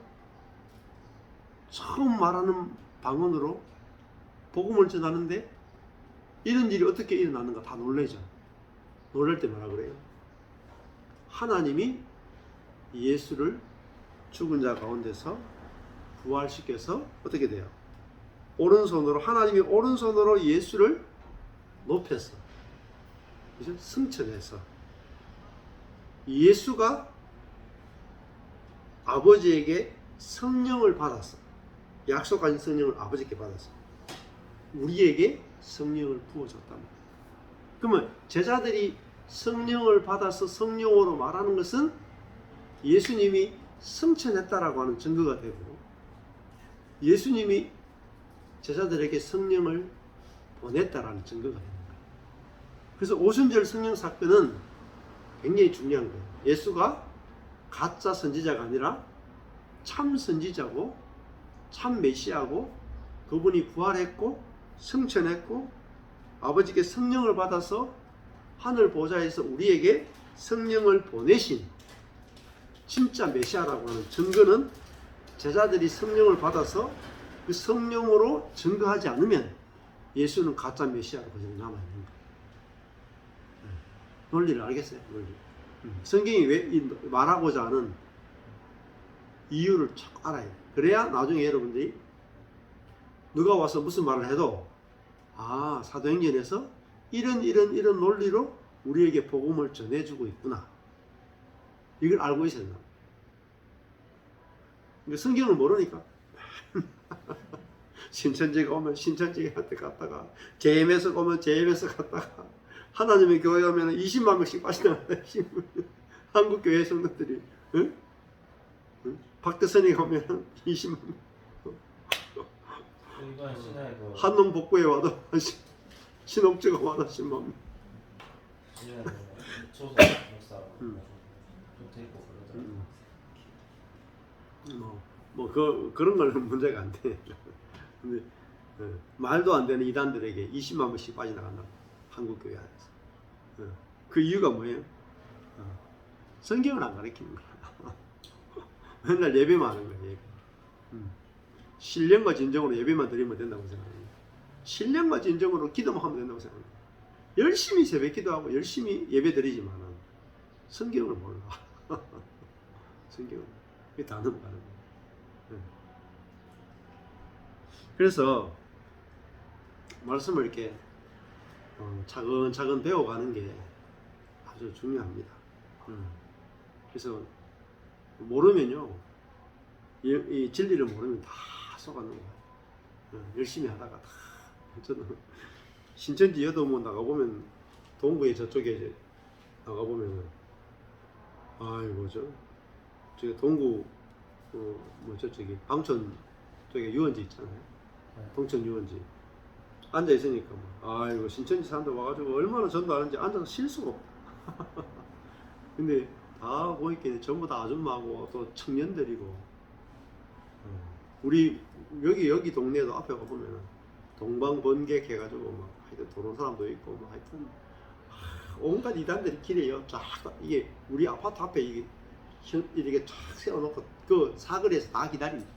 처음 말하는 방언으로 복음을 전하는데 이런 일이 어떻게 일어나는가 다 놀라죠. 놀랄 때 뭐라 그래요? 하나님이 예수를 죽은 자 가운데서 부활시켜서 어떻게 돼요? 오른손으로 하나님이 오른손으로 예수를 높여서 그죠? 승천해서 예수가 아버지에게 성령을 받았어. 약속한 성령을 아버지께 받았어. 우리에게 성령을 부어줬단 말이야. 그러면 제자들이 성령을 받아서 성령으로 말하는 것은 예수님이 승천했다라고 하는 증거가 되고 예수님이 제자들에게 성령을 보냈다라는 증거가 되는 거예요. 그래서 오순절 성령 사건은 굉장히 중요한 거예요. 예수가 가짜 선지자가 아니라 참 선지자고 참 메시아고 그분이 부활했고 승천했고 아버지께 성령을 받아서 하늘 보좌에서 우리에게 성령을 보내신 진짜 메시아라고 하는 증거는 제자들이 성령을 받아서 그 성령으로 증거하지 않으면 예수는 가짜 메시아로 그냥 남아있는 거예요. 논리를 알겠어요? 논리. 성경이 왜 말하고자 하는 이유를 chắc 알아야 돼요. 그래야 나중에 여러분들이 누가 와서 무슨 말을 해도 사도행전에서 이런 논리로 우리에게 복음을 전해주고 있구나. 이걸 알고 있어야 된다. 그러니까 성경을 모르니까 신천지가 오면 신천지한테 갔다가 JMS 오면 JMS 갔다가 하나님의 교회 오면 20만 명씩 빠져나간다. 한국 교회 성도들이 응? 응? 박대선이가 오면 20만 명. 한농 복구에 와도 신옥주가 와도 10만 명. 그런 거는 문제가 안 돼. 근데 말도 안 되는 이단들에게 20만 명씩 빠져나간다. 한국 교회 안에서. 그 이유가 뭐예요? 성경을 안 가르치는 거야. 맨날 예배만 하는 거야. 예배. 신령과 진정으로 예배만 드리면 된다고 생각해요. 신령과 진정으로 기도만 하면 된다고 생각해요. 열심히 새벽 기도하고 열심히 예배 드리지만 성경을 몰라. 성경을 다 넘어가는 거야. 그래서 말씀을 이렇게 차근차근 배워가는 게 아주 중요합니다. 그래서 모르면요, 이 진리를 모르면 다 속아는 거야. 열심히 하다가 다 저는 신천지 여도문 나가보면 동구에 저쪽에 이제 나가보면 아이고 저기 동구 저기 방촌 쪽에 유원지 있잖아요. 동천 유원지 앉아 있으니까 아이고 신천지 사람들 와가지고 얼마나 전도하는지 앉아서 쉴 수가 없어. 근데 다 보니까 전부 다 아줌마고 또 청년들이고 우리 여기 동네에도 앞에 가보면 동방번객 해가지고 막 하여튼 들어온 사람도 있고 뭐 하여튼 온갖 이단들이 길에요. 쫙 이게 우리 아파트 앞에 이게 이렇게 쫙 세워놓고 그 사거리에서 다 기다립니다.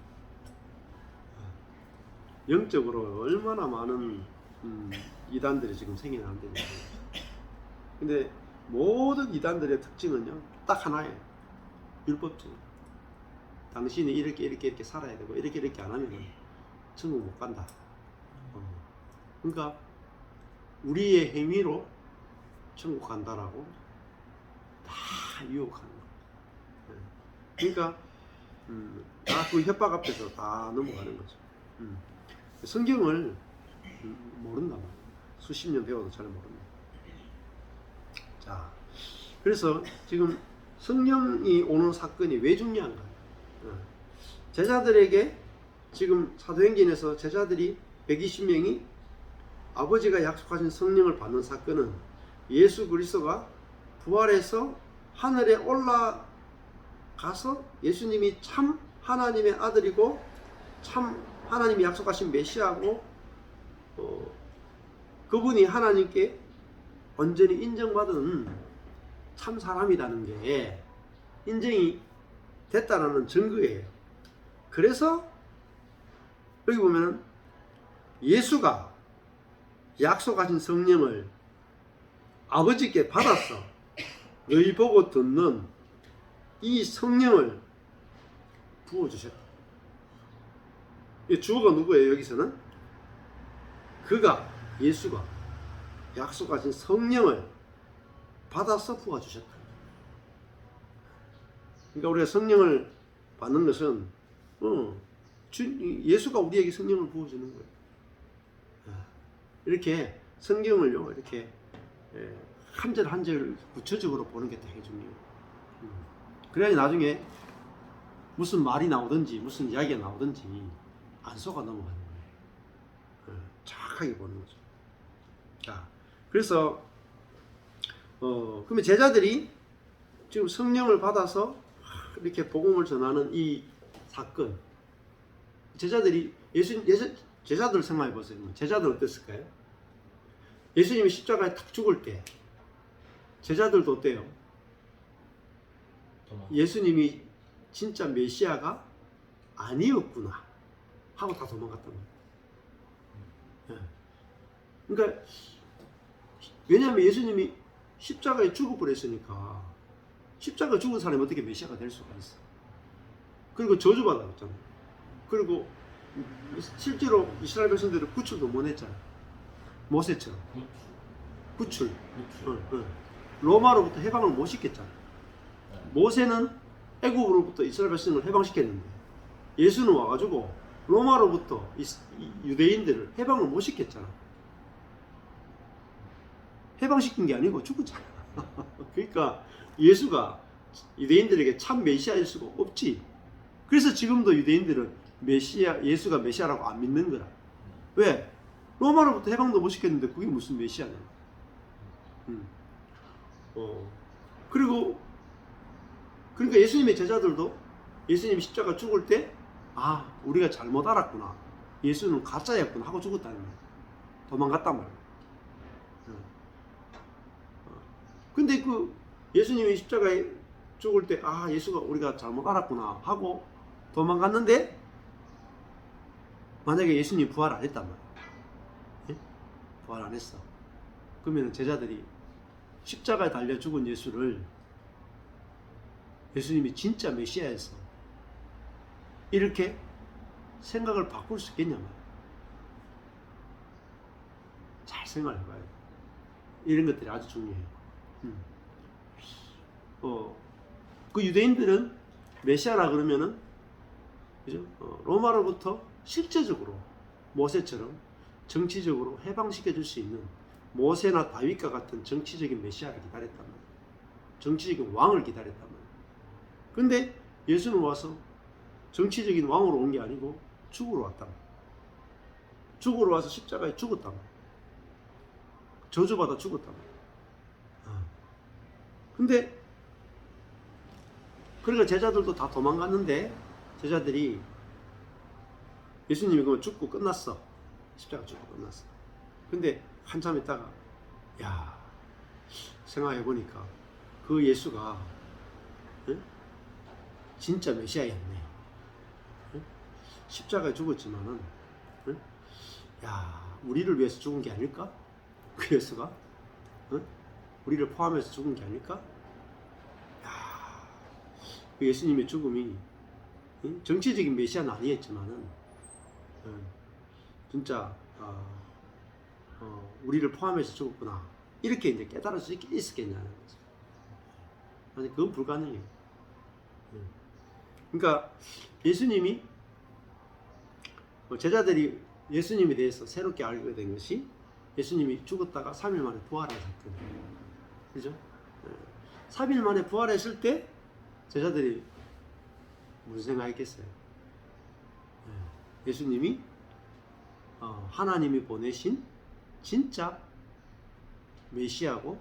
영적으로 얼마나 많은 이단들이 지금 생겨나는데, 근데 모든 이단들의 특징은요 딱 하나예요. 율법주의. 당신이 이렇게 살아야 되고 이렇게 안 하면 천국 못 간다. 그러니까 우리의 행위로 천국 간다라고 다 유혹하는 거예요. 그러니까 다 그 협박 앞에서 다 넘어가는 거죠. 성경을 모른다 말이에요. 수십 년 배워도 잘 모른다. 자, 그래서 지금 성령이 오는 사건이 왜 중요한가? 제자들에게 지금 사도행전에서 제자들이 120명이 아버지가 약속하신 성령을 받는 사건은 예수 그리스도가 부활해서 하늘에 올라가서 예수님이 참 하나님의 아들이고 참 하나님이 약속하신 메시아고 그분이 하나님께 온전히 인정받은 참 사람이라는 게 인정이 됐다는 증거예요. 그래서 여기 보면 예수가 약속하신 성령을 아버지께 받았어. 너희 보고 듣는 이 성령을 부어주셨다. 이 주어가 누구예요? 여기서는 그가, 예수가 약속하신 성령을 받아서 부어주셨다. 그러니까 우리가 성령을 받는 것은 예수가 우리에게 성령을 부어주는 거예요. 이렇게 성경을요 이렇게 한 절 한 절 구체적으로 보는 게 되게 중요해요. 그래야 나중에 무슨 말이 나오든지 무슨 이야기가 나오든지 안 속아 넘어가는 거예요. 정확하게 보는 거죠. 자, 그래서 그러면 제자들이 지금 성령을 받아서 이렇게 복음을 전하는 이 사건, 제자들이 제자들 생각해 보세요. 제자들 어땠을까요? 예수님이 십자가에 탁 죽을 때 제자들도 어때요? 예수님이 진짜 메시아가 아니었구나 하고 다 도망갔단 말이에요. 그러니까 왜냐하면 예수님이 십자가에 죽어버렸으니까 십자가에 죽은 사람이 어떻게 메시아가 될 수가 있어. 그리고 저주받았잖아요. 그리고 실제로 이스라엘 백성들은 구출도 못 했잖아요. 모세처럼 구출. 로마로부터 해방을 못 시켰잖아요. 모세는 애국으로부터 이스라엘 백성을 해방시켰는데 예수는 와가지고 로마로부터 유대인들을 해방을 못 시켰잖아. 해방시킨 게 아니고 죽었잖아. 그러니까 예수가 유대인들에게 참 메시아일 수가 없지. 그래서 지금도 유대인들은 예수가 메시아라고 안 믿는 거라. 왜? 로마로부터 해방도 못 시켰는데 그게 무슨 메시아냐. 그리고 그러니까 예수님의 제자들도 예수님이 십자가 죽을 때 우리가 잘못 알았구나. 예수는 가짜였구나 하고 죽었다는 거예요. 도망갔단 말이에요. 근데 그 예수님이 십자가에 죽을 때 예수가 우리가 잘못 알았구나 하고 도망갔는데 만약에 예수님이 부활 안 했단 말이에요. 예? 부활 안 했어. 그러면 제자들이 십자가에 달려 죽은 예수를 예수님이 진짜 메시아였어 이렇게 생각을 바꿀 수 있겠냐 말이야. 잘 생각해봐야 돼. 이런 것들이 아주 중요해요. 그 유대인들은 메시아라 그러면은 그죠? 로마로부터 실제적으로 모세처럼 정치적으로 해방시켜 줄 수 있는 모세나 다윗과 같은 정치적인 메시아를 기다렸단 말이에요. 정치적인 왕을 기다렸단 말이에요. 근데 예수는 와서 정치적인 왕으로 온 게 아니고 죽으러 왔단 말이에요. 죽으러 와서 십자가에 죽었단 말이에요. 저주받아 죽었단 말이에요. 근데 그러니까 제자들도 다 도망갔는데 제자들이 예수님이 그러면 죽고 끝났어. 십자가 죽고 끝났어. 근데 한참 있다가 생각해보니까 그 예수가 진짜 메시아였네. 십자가에 죽었지만은 야, 우리를 위해서 죽은 게 아닐까? 그 예수가? 응? 우리를 포함해서 죽은 게 아닐까? 야, 그 예수님의 죽음이 정치적인 메시아는 아니었지만은 진짜 우리를 포함해서 죽었구나, 이렇게 이제 깨달을 수 있었겠냐는 거죠. 아니, 그건 불가능해요. 그러니까 예수님이 제자들이 예수님에 대해서 새롭게 알게 된 것이 예수님이 죽었다가 3일 만에 부활하셨거든요. 그죠? 3일 만에 부활했을 때 제자들이 무슨 생각했겠어요? 예수님이 하나님이 보내신 진짜 메시아고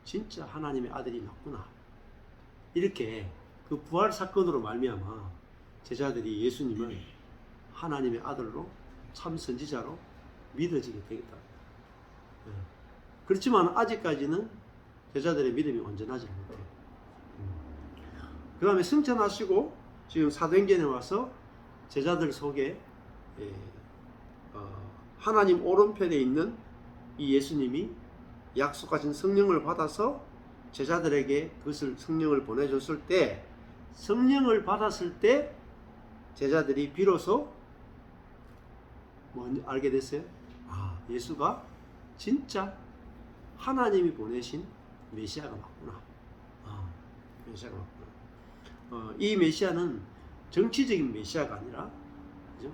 진짜 하나님의 아들이 맞구나, 이렇게 그 부활 사건으로 말미암아 제자들이 예수님을 하나님의 아들로 참 선지자로 믿어지게 되겠다. 그렇지만 아직까지는 제자들의 믿음이 온전하지 못해요. 그 다음에 승천하시고 지금 사도행전에 와서 제자들 속에 하나님 오른편에 있는 이 예수님이 약속하신 성령을 받아서 제자들에게 그것을 성령을 보내줬을 때, 성령을 받았을 때 제자들이 비로소 뭔지 알게 됐어요. 아, 예수가 진짜 하나님이 보내신 메시아가 맞구나. 메시아가 맞구나. 이 메시아는 정치적인 메시아가 아니라, 그죠?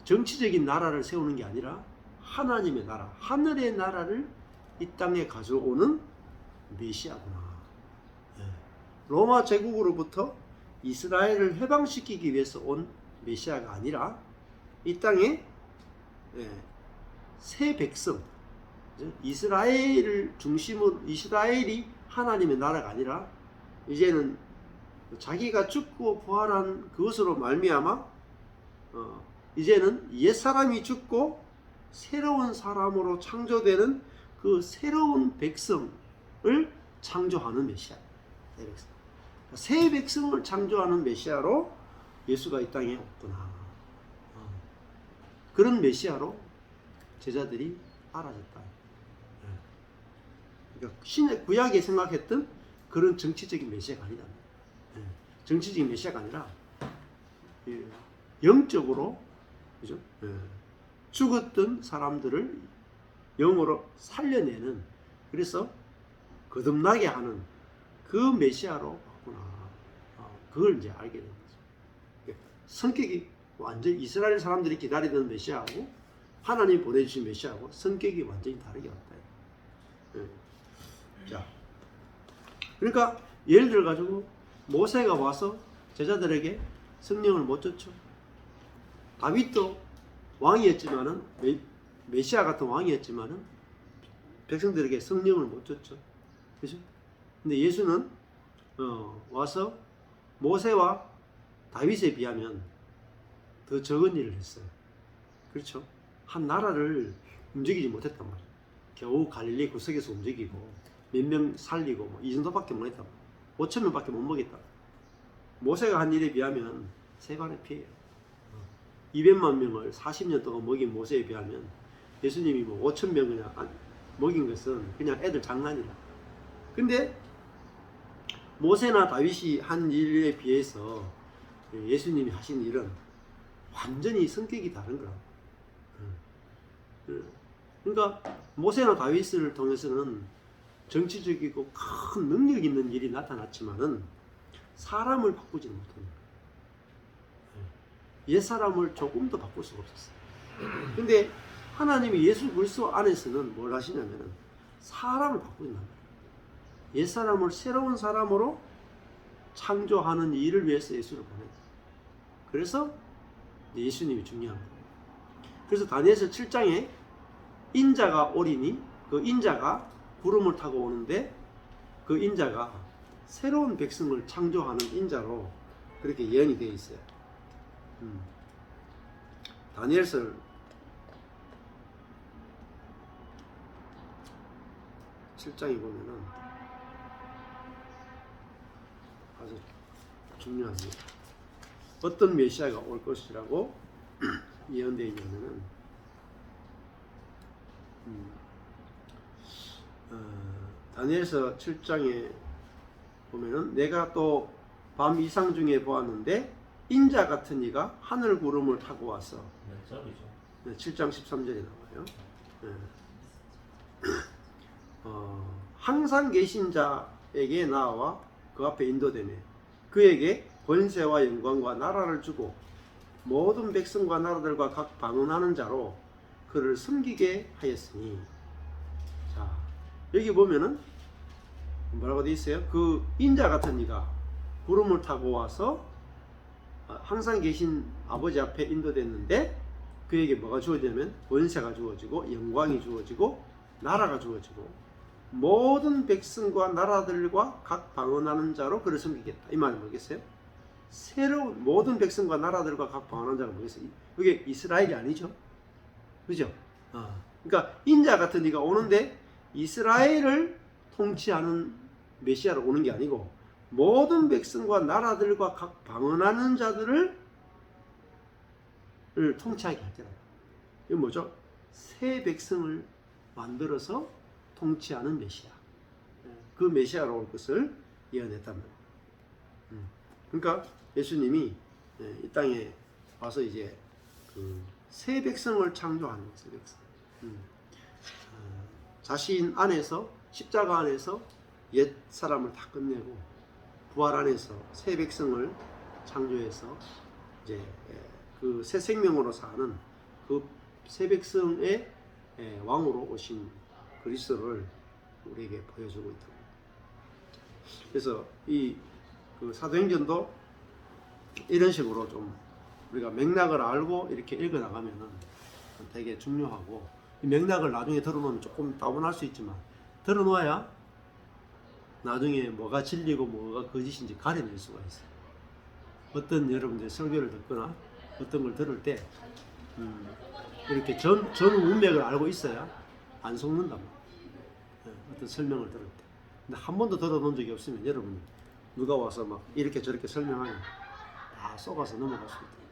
정치적인 나라를 세우는 게 아니라 하나님의 나라, 하늘의 나라를 이 땅에 가져오는 메시아구나. 로마 제국으로부터 이스라엘을 해방시키기 위해서 온 메시아가 아니라 이 땅에 새 백성, 이스라엘을 중심으로, 이스라엘이 하나님의 나라가 아니라 이제는 자기가 죽고 부활한 그것으로 말미암아 이제는 옛사람이 죽고 새로운 사람으로 창조되는 그 새로운 백성을 창조하는 메시아. 새 백성을 창조하는 메시아로 예수가 이 땅에 없구나. 그런 메시아로 제자들이 알아졌다. 그러니까 신의 구약에 생각했던 그런 정치적인 메시아가 아니다. 정치적인 메시아가 아니라 영적으로, 그죠? 죽었던 사람들을 영으로 살려내는, 그래서 거듭나게 하는 그 메시아로 봤구나. 그걸 이제 알게 된 거죠. 성격이 완전히 이스라엘 사람들이 기다리던 메시아하고 하나님이 보내주신 메시아하고 성격이 완전히 다르게 왔다. 자, 그러니까 예를 들어 가지고 모세가 와서 제자들에게 성령을 못 줬죠. 다윗도 왕이었지만은, 메시아 같은 왕이었지만은 백성들에게 성령을 못 줬죠. 그죠? 근데 예수는 와서 모세와 다윗에 비하면 더 적은 일을 했어요. 그렇죠? 한 나라를 움직이지 못했단 말이에요. 겨우 갈릴리 구석에서 움직이고 몇 명 살리고 뭐 이 정도밖에 못 했다. 5천 명밖에 못 먹였다. 모세가 한 일에 비하면 세 발의 피해요. 200만 명을 40년 동안 먹인 모세에 비하면 예수님이 뭐 5천 명 그냥 먹인 것은 그냥 애들 장난이라. 근데 모세나 다윗이 한 일에 비해서 예수님이 하신 일은 완전히 성격이 다른 거라. 그러니까 모세나 다윗을 통해서는 정치적이고 큰 능력 있는 일이 나타났지만은 사람을 바꾸지는 못합니다. 옛사람을 조금도 바꿀 수가 없었어요. 근데 하나님이 예수 그리스도 안에서는 뭘 하시냐면은 사람을 바꾸는 거예요. 옛사람을 새로운 사람으로 창조하는 일을 위해서 예수를 보내요. 그래서 예수님이 중요한 거예요. 그래서 다니엘서 7장에 인자가 오리니 그 인자가 구름을 타고 오는데 그 인자가 새로운 백성을 창조하는 인자로 그렇게 예언이 되어 있어요. 다니엘서 7장에 보면은 아주 중요합니다. 어떤 메시아가 올 것이라고 예언되어 있냐면은 다니엘서 7장에 보면은 내가 또 밤 이상 중에 보았는데 인자 같은 이가 하늘 구름을 타고 와서 몇 절이죠? 7장 13절에 나와요. 항상 계신 자에게 나와 그 앞에 인도되네. 그에게 권세와 영광과 나라를 주고 모든 백성과 나라들과 각 방언하는 자로 그를 섬기게 하였으니. 자, 여기 보면은 뭐라고 되어 있어요? 그 인자 같은 이가 구름을 타고 와서 항상 계신 아버지 앞에 인도됐는데 그에게 뭐가 주어지냐면 권세가 주어지고 영광이 주어지고 나라가 주어지고 모든 백성과 나라들과 각 방언하는 자로 그를 섬기겠다. 이 말은 뭐겠어요? 새로운 모든 백성과 나라들과 각 방언하는 자가 뭐겠어요? 그게 이스라엘이 아니죠. 그죠? 그러니까 인자 같은 이가 오는데 이스라엘을 통치하는 메시아로 오는 게 아니고 모든 백성과 나라들과 각 방언하는 자들을 통치하게 할 때라. 이건 뭐죠? 새 백성을 만들어서 통치하는 메시아. 그 메시아로 올 것을 예언했단 말이에요. 그러니까 예수님이 이 땅에 와서 이제 새 백성을 창조하는 새 백성. 자신 안에서 십자가 안에서 옛 사람을 다 끝내고 부활 안에서 새 백성을 창조해서 이제 그 새 생명으로 사는 그 새 백성의 왕으로 오신 그리스도를 우리에게 보여주고 있다. 그래서 이 그 사도행전도 이런 식으로 좀 우리가 맥락을 알고 이렇게 읽어 나가면은 되게 중요하고, 이 맥락을 나중에 들어놓으면 조금 다운할 수 있지만 들어놓아야 나중에 뭐가 진리고 뭐가 거짓인지 가려낼 수가 있어요. 어떤 여러분들 설교를 듣거나 어떤 걸 들을 때 이렇게 전 문맥을 알고 있어야 안 속는단 말이에요. 어떤 설명을 들을 때. 근데 한 번도 들어본 적이 없으면 여러분이 누가 와서 막 이렇게 저렇게 설명하면 다 속아서 넘어갈 수 있다.